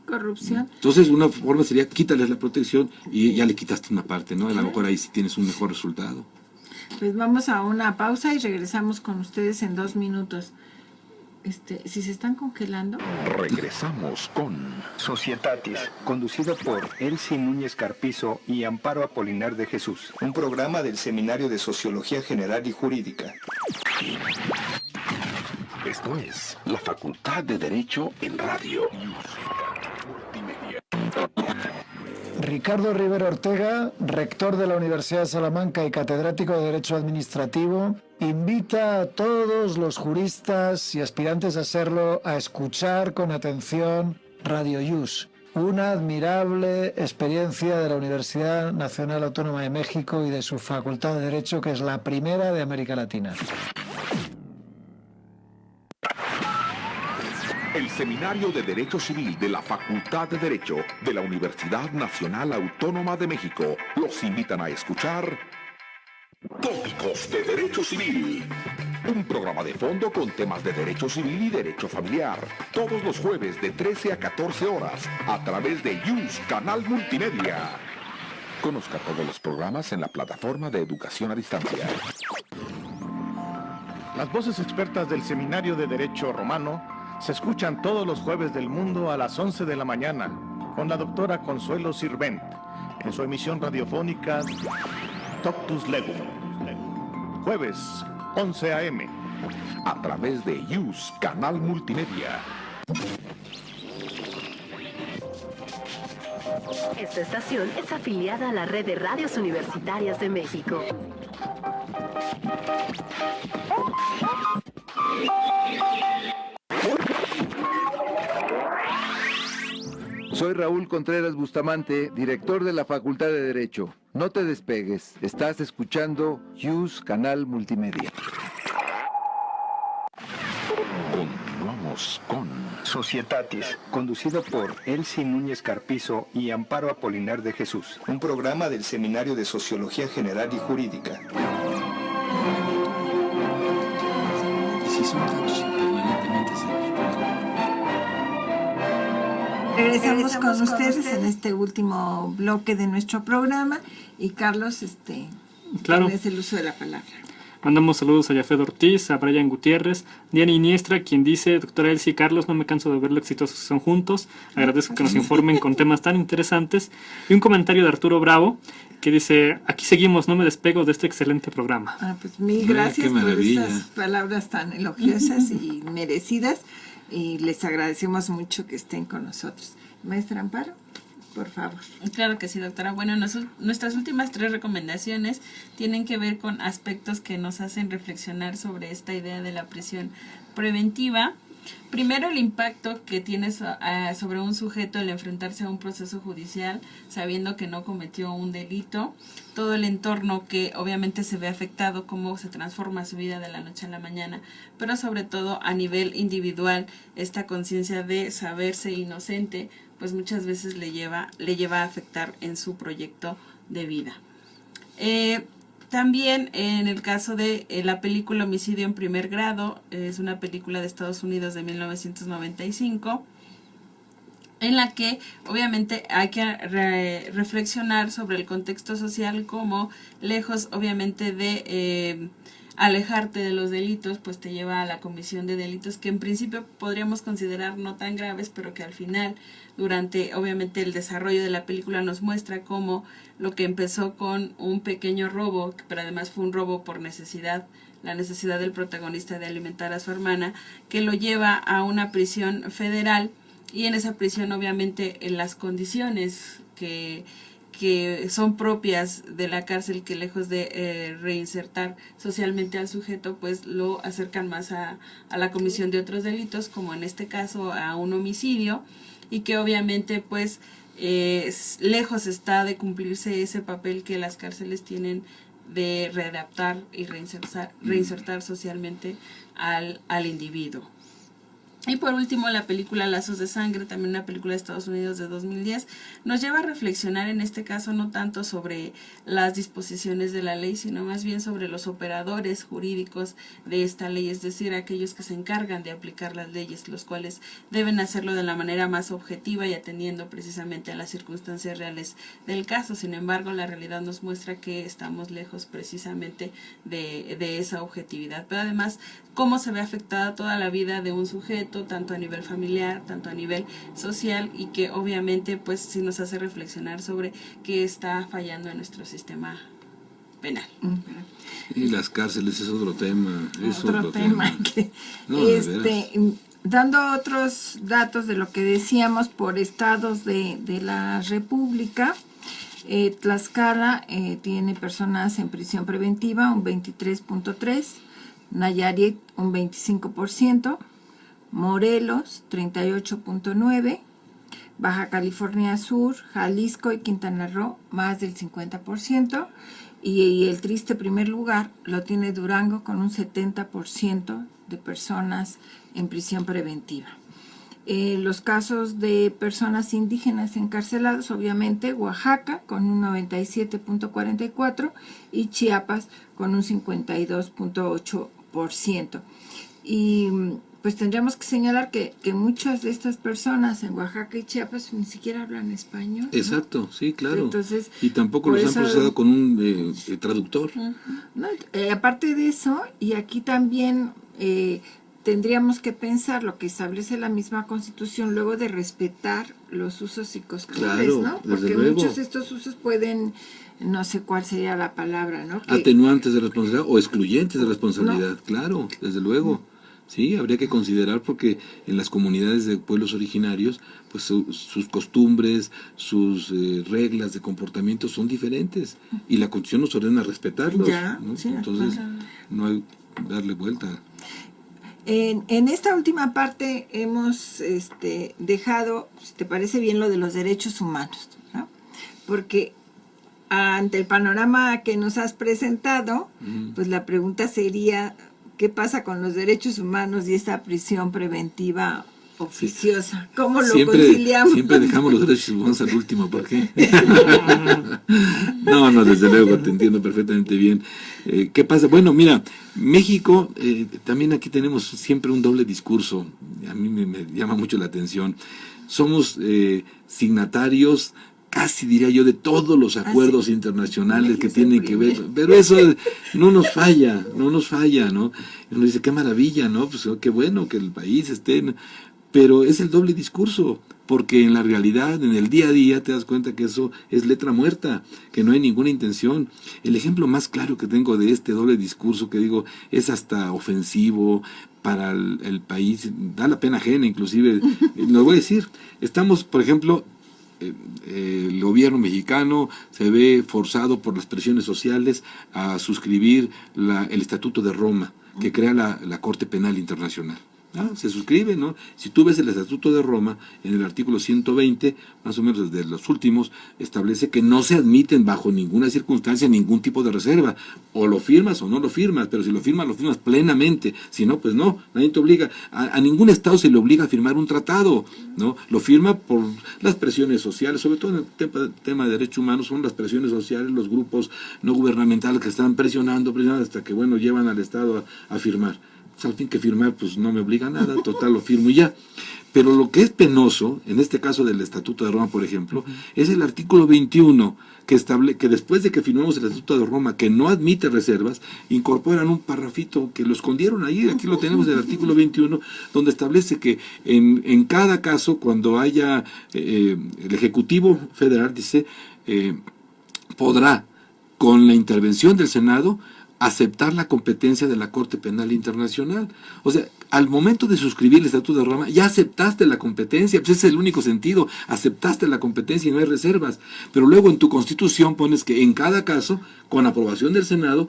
Corrupción. Entonces una forma sería quítales la protección y ya le quitaste una parte, ¿no? A lo mejor ahí sí tienes un mejor resultado. Pues vamos a una pausa y regresamos con ustedes en 2 minutos. si se están congelando. Regresamos con Societatis, conducido por Elsie Núñez Carpizo y Amparo Apolinar de Jesús. Un programa del Seminario de Sociología General y Jurídica. Esto es la Facultad de Derecho en Radio. Ricardo Rivera Ortega, rector de la Universidad de Salamanca y catedrático de Derecho Administrativo, invita a todos los juristas y aspirantes a serlo a escuchar con atención Radio Yus, una admirable experiencia de la Universidad Nacional Autónoma de México y de su Facultad de Derecho, que es la primera de América Latina. El Seminario de Derecho Civil de la Facultad de Derecho de la Universidad Nacional Autónoma de México los invitan a escuchar Tópicos de Derecho Civil. Un programa de fondo con temas de derecho civil y derecho familiar. Todos los jueves de 13 a 14 horas a través de Yus Canal Multimedia. Conozca todos los programas en la plataforma de educación a distancia. Las voces expertas del Seminario de Derecho Romano se escuchan todos los jueves del mundo a las 11 de la mañana con la doctora Consuelo Sirvent en su emisión radiofónica Toctus Legum. Jueves 11 a.m. a través de Yus Canal Multimedia. Esta estación es afiliada a la Red de Radios Universitarias de México. Soy Raúl Contreras Bustamante, director de la Facultad de Derecho. No te despegues, estás escuchando Yus Canal Multimedia. Continuamos con Societatis, conducido por Elsie Núñez Carpizo y Amparo Apolinar de Jesús. Un programa del Seminario de Sociología General y Jurídica. Si son datos permanentemente Regresamos con ustedes en este último bloque de nuestro programa y Carlos, Claro. tienes el uso de la palabra. Mandamos saludos a Yafet Ortiz, a Brian Gutiérrez, Diana Iniestra, quien dice: doctora Elsie y Carlos, no me canso de ver lo exitosos que son juntos, agradezco que nos informen con temas tan interesantes. Y un comentario de Arturo Bravo, que dice: aquí seguimos, no me despego de este excelente programa. Pues mil gracias qué por maravilla. esas palabras tan elogiosas y merecidas, y les agradecemos mucho que estén con nosotros. Maestra Amparo, por favor. Claro que sí, doctora. Bueno, nuestras últimas 3 recomendaciones tienen que ver con aspectos que nos hacen reflexionar sobre esta idea de la prisión preventiva. Primero, el impacto que tiene sobre un sujeto el enfrentarse a un proceso judicial sabiendo que no cometió un delito. Todo el entorno que obviamente se ve afectado, cómo se transforma su vida de la noche a la mañana, pero sobre todo a nivel individual, esta conciencia de saberse inocente, pues muchas veces le lleva a afectar en su proyecto de vida. También en el caso de la película Homicidio en Primer Grado, es una película de Estados Unidos de 1995, en la que obviamente hay que reflexionar sobre el contexto social, como lejos obviamente de alejarte de los delitos, pues te lleva a la comisión de delitos que en principio podríamos considerar no tan graves, pero que al final, durante obviamente el desarrollo de la película, nos muestra cómo lo que empezó con un pequeño robo, pero además fue un robo por necesidad, la necesidad del protagonista de alimentar a su hermana, que lo lleva a una prisión federal, y en esa prisión obviamente en las condiciones que son propias de la cárcel, que lejos de reinsertar socialmente al sujeto, pues lo acercan más a la comisión de otros delitos, como en este caso a un homicidio, y que obviamente pues lejos está de cumplirse ese papel que las cárceles tienen de readaptar y reinsertar socialmente al individuo. Y por último, la película Lazos de Sangre, también una película de Estados Unidos de 2010, nos lleva a reflexionar en este caso no tanto sobre las disposiciones de la ley, sino más bien sobre los operadores jurídicos de esta ley, es decir, aquellos que se encargan de aplicar las leyes, los cuales deben hacerlo de la manera más objetiva y atendiendo precisamente a las circunstancias reales del caso. Sin embargo, la realidad nos muestra que estamos lejos precisamente de esa objetividad. Pero además, cómo se ve afectada toda la vida de un sujeto, tanto a nivel familiar, tanto a nivel social, y que obviamente pues sí nos hace reflexionar sobre qué está fallando en nuestro sistema penal. Y las cárceles es otro tema. Otro tema. No, dando otros datos de lo que decíamos por estados de la República, Tlaxcala tiene personas en prisión preventiva, un 23.3%, Nayarit un 25%, Morelos 38.9%, Baja California Sur, Jalisco y Quintana Roo más del 50%, y el triste primer lugar lo tiene Durango con un 70% de personas en prisión preventiva. Los casos de personas indígenas encarceladas, obviamente Oaxaca con un 97.44% y Chiapas con un 52.8%. Y pues tendríamos que señalar que muchas de estas personas en Oaxaca y Chiapas ni siquiera hablan español, ¿no? Exacto, sí, claro. Entonces, y tampoco los han procesado con un traductor. No, aparte de eso, y aquí también tendríamos que pensar lo que establece la misma Constitución, luego de respetar los usos y costumbres, claro, ¿no? Porque muchos de estos usos pueden, no sé cuál sería la palabra, ¿no? Atenuantes de responsabilidad o excluyentes de responsabilidad, ¿no? Claro, desde luego. Sí, habría que considerar porque en las comunidades de pueblos originarios, pues sus costumbres, sus reglas de comportamiento son diferentes y la Constitución nos ordena respetarlos, ¿no? Sí, entonces no hay darle vuelta. En esta última parte hemos dejado, si te parece bien, lo de los derechos humanos, ¿no? Porque ante el panorama que nos has presentado, pues la pregunta sería, ¿qué pasa con los derechos humanos y esta prisión preventiva oficiosa? ¿Cómo lo conciliamos? Siempre dejamos los derechos humanos al último, ¿por qué? No, desde luego, te entiendo perfectamente bien. ¿Qué pasa? Bueno, mira, México, también aquí tenemos siempre un doble discurso, a mí me llama mucho la atención. Somos signatarios, casi diría yo, de todos los acuerdos internacionales que tienen que ver, pero eso no nos falla, ¿no? Uno dice, qué maravilla, ¿no? Pues qué bueno que el país esté, pero es el doble discurso, porque en la realidad, en el día a día, te das cuenta que eso es letra muerta, que no hay ninguna intención. El ejemplo más claro que tengo de este doble discurso, que digo, es hasta ofensivo para el país, da la pena ajena inclusive, lo voy a decir, estamos, por ejemplo, el gobierno mexicano se ve forzado por las presiones sociales a suscribir el Estatuto de Roma, que crea la Corte Penal Internacional. Se suscribe, ¿no? Si tú ves el Estatuto de Roma, en el artículo 120, más o menos desde los últimos, establece que no se admiten bajo ninguna circunstancia ningún tipo de reserva. O lo firmas o no lo firmas, pero si lo firmas plenamente. Si no, pues no, nadie te obliga. A ningún Estado se le obliga a firmar un tratado, ¿no? Lo firma por las presiones sociales, sobre todo en el tema de derechos humanos, son las presiones sociales, los grupos no gubernamentales que están presionando hasta que, bueno, llevan al Estado a firmar. Pues al fin que firmar, pues no me obliga a nada, total lo firmo y ya. Pero lo que es penoso, en este caso del Estatuto de Roma, por ejemplo, es el artículo 21, que después de que firmamos el Estatuto de Roma, que no admite reservas, incorporan un parrafito que lo escondieron ahí, aquí lo tenemos del artículo 21, donde establece que en cada caso, cuando haya el Ejecutivo Federal, dice, podrá, con la intervención del Senado, aceptar la competencia de la Corte Penal Internacional. O sea, al momento de suscribir el Estatuto de Roma, ya aceptaste la competencia, pues ese es el único sentido, aceptaste la competencia y no hay reservas. Pero luego en tu Constitución pones que en cada caso, con aprobación del Senado,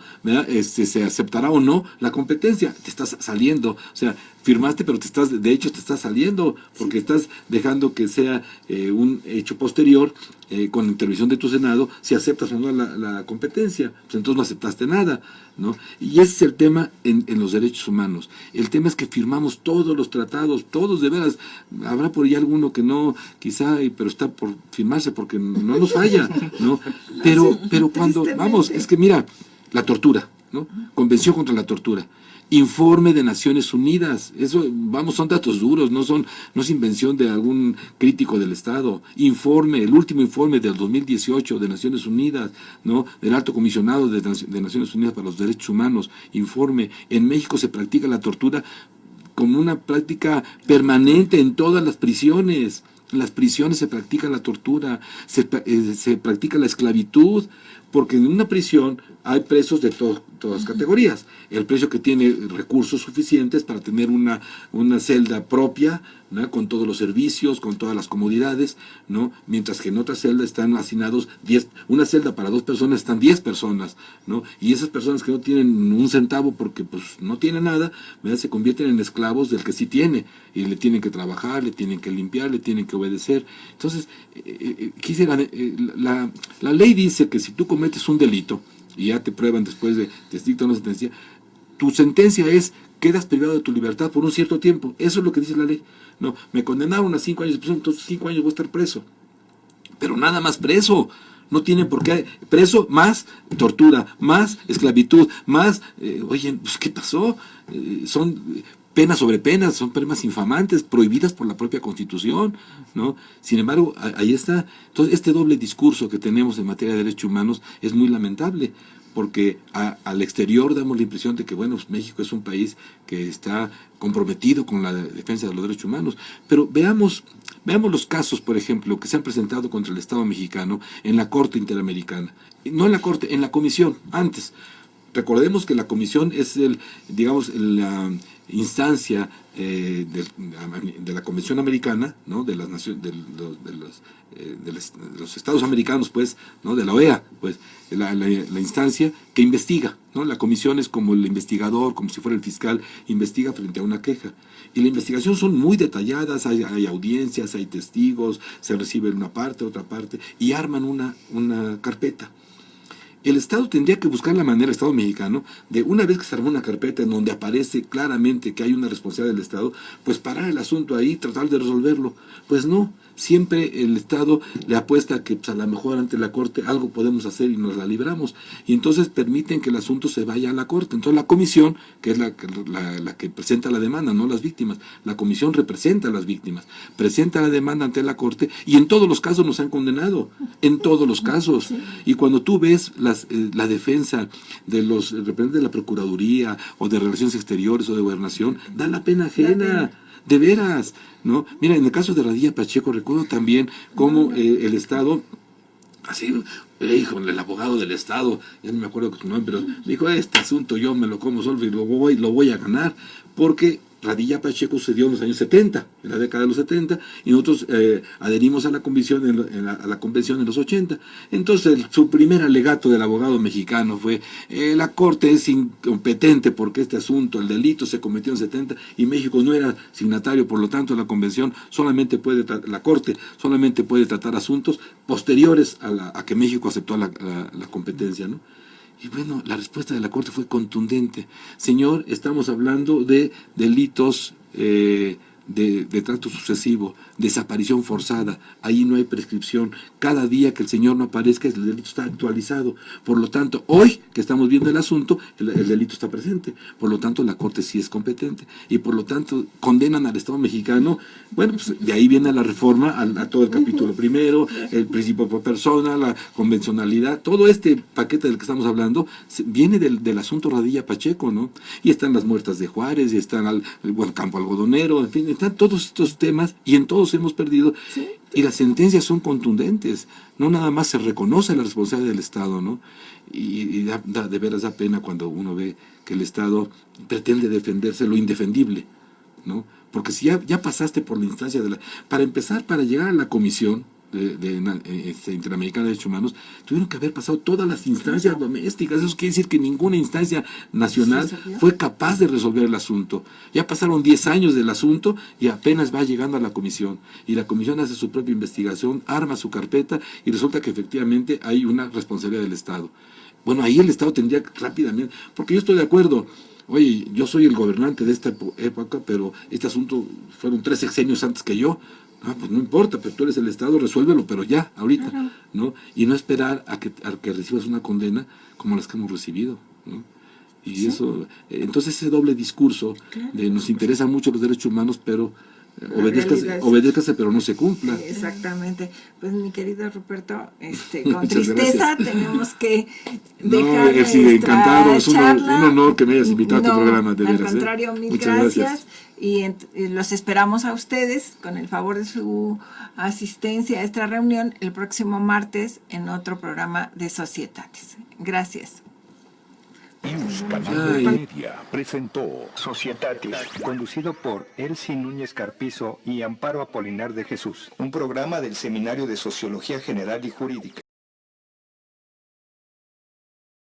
se aceptará o no la competencia. Te estás saliendo, o sea, firmaste, pero de hecho te estás saliendo, porque estás dejando que sea un hecho posterior con la intervención de tu Senado, si aceptas o no la competencia, pues entonces no aceptaste nada, ¿no? Y ese es el tema en los derechos humanos. El tema es que firmamos todos los tratados, todos de veras. Habrá por ahí alguno que no, quizá, pero está por firmarse porque no nos falla, ¿no? Pero cuando, vamos, es que mira, la tortura, ¿no? Convención contra la tortura. Informe de Naciones Unidas, eso, vamos, son datos duros, no es invención de algún crítico del Estado. Informe, el último informe del 2018 de Naciones Unidas, ¿no? Del Alto Comisionado de Naciones Unidas para los Derechos Humanos, informe. En México se practica la tortura como una práctica permanente en todas las prisiones. En las prisiones se practica la tortura, se practica la esclavitud, porque en una prisión hay presos de todas categorías. El preso que tiene recursos suficientes para tener una celda propia, ¿no? Con todos los servicios, con todas las comodidades, ¿no? Mientras que en otra celda están hacinados 10, una celda para 2 personas están 10 personas, ¿no? Y esas personas que no tienen un centavo porque pues no tienen nada, ¿verdad? Se convierten en esclavos del que sí tiene, y le tienen que trabajar, le tienen que limpiar, le tienen que obedecer. Entonces, la ley dice que si tú cometes un delito, y ya te prueban después de te dictan una sentencia, tu sentencia es, quedas privado de tu libertad por un cierto tiempo. Eso es lo que dice la ley. No, me condenaron a 5 años de prisión, entonces 5 años voy a estar preso. Pero nada más preso. No tienen por qué, preso más tortura, más esclavitud, más, oye, pues ¿qué pasó? Son penas sobre penas, son penas infamantes, prohibidas por la propia Constitución, ¿no? Sin embargo, ahí está. Entonces, este doble discurso que tenemos en materia de derechos humanos es muy lamentable, porque al exterior damos la impresión de que, bueno, pues México es un país que está comprometido con la defensa de los derechos humanos, pero veamos los casos, por ejemplo, que se han presentado contra el Estado mexicano en la Corte Interamericana. No en la Corte, en la Comisión, antes. Recordemos que la Comisión es la instancia de la Convención Americana, ¿no? de las naciones, de los Estados americanos, pues, ¿no? De la OEA, pues, la instancia que investiga, ¿no? La comisión es como el investigador, como si fuera el fiscal, investiga frente a una queja. Y la investigación son muy detalladas, hay audiencias, hay testigos, se recibe una parte, otra parte, y arman una carpeta. El Estado tendría que buscar la manera, el Estado mexicano, de una vez que se armó una carpeta en donde aparece claramente que hay una responsabilidad del Estado, pues parar el asunto ahí, tratar de resolverlo. Pues no, siempre el Estado le apuesta que pues, a lo mejor ante la Corte algo podemos hacer y nos la libramos. Y entonces permiten que el asunto se vaya a la Corte. Entonces la comisión, que es la que presenta la demanda, no las víctimas, la comisión representa a las víctimas, presenta la demanda ante la Corte y en todos los casos nos han condenado, en todos los casos. Y cuando tú ves la defensa de los representantes de la Procuraduría o de Relaciones Exteriores o de Gobernación, da la pena ajena. De veras, ¿no? Mira, en el caso de Radilla Pacheco, recuerdo también cómo el Estado, así, híjole, el abogado del Estado, ya no me acuerdo su nombre, pero dijo, este asunto yo me lo como solo y lo voy a ganar, porque Radilla Pacheco sucedió en los años 70, en la década de los 70, y nosotros adherimos a la convención a la convención en los 80. Entonces, su primer alegato del abogado mexicano fue, la Corte es incompetente porque este asunto, el delito, se cometió en 70 y México no era signatario, por lo tanto la convención la Corte solamente puede tratar asuntos posteriores a que México aceptó la competencia, ¿no? Y bueno, la respuesta de la Corte fue contundente. Señor, estamos hablando de delitos de trato sucesivo, desaparición forzada. Ahí no hay prescripción. Cada día que el señor no aparezca, el delito está actualizado. Por lo tanto, hoy que estamos viendo el asunto, el delito está presente. Por lo tanto, la Corte sí es competente. Y por lo tanto, condenan al Estado mexicano. Bueno, pues de ahí viene la reforma a todo el capítulo primero, el principio por persona, la convencionalidad. Todo este paquete del que estamos hablando viene del asunto Radilla Pacheco, ¿no? Y están las muertas de Juárez, y están el campo algodonero, en fin, están todos estos temas y en todos hemos perdido. Sí. Y las sentencias son contundentes, no nada más se reconoce la responsabilidad del Estado, ¿no? Y de veras da pena cuando uno ve que el Estado pretende defenderse lo indefendible, ¿no? Porque si ya pasaste por la instancia para empezar, para llegar a la comisión, Interamericana de Derechos Humanos, tuvieron que haber pasado todas las instancias domésticas. Eso quiere decir que ninguna instancia nacional fue capaz de resolver el asunto. Ya pasaron 10 años del asunto y apenas va llegando a la comisión. Y la comisión hace su propia investigación, arma su carpeta y resulta que efectivamente hay una responsabilidad del Estado. Bueno, ahí el Estado tendría rápidamente, porque yo estoy de acuerdo. Oye, yo soy el gobernante de esta época, pero este asunto fueron 3 sexenios antes que yo. Pues no importa, pero tú eres el Estado, resuélvelo, pero ya, ahorita, ¿no? Y no esperar a que recibas una condena como las que hemos recibido, ¿no? Y eso, entonces ese doble discurso de nos interesan mucho los derechos humanos, pero obedézcase, pero no se cumpla. Exactamente. Pues mi querido Ruperto, con tristeza tenemos que dejar encantado, es un charla. honor que me hayas invitado a tu programa, de veras. Al contrario, mil Muchas gracias. Y los esperamos a ustedes, con el favor de su asistencia a esta reunión, el próximo martes en otro programa de Societatis. Gracias. Media presentó Societatis, conducido por Elsie Núñez Carpizo y Amparo Apolinar de Jesús, un programa del Seminario de Sociología General y Jurídica.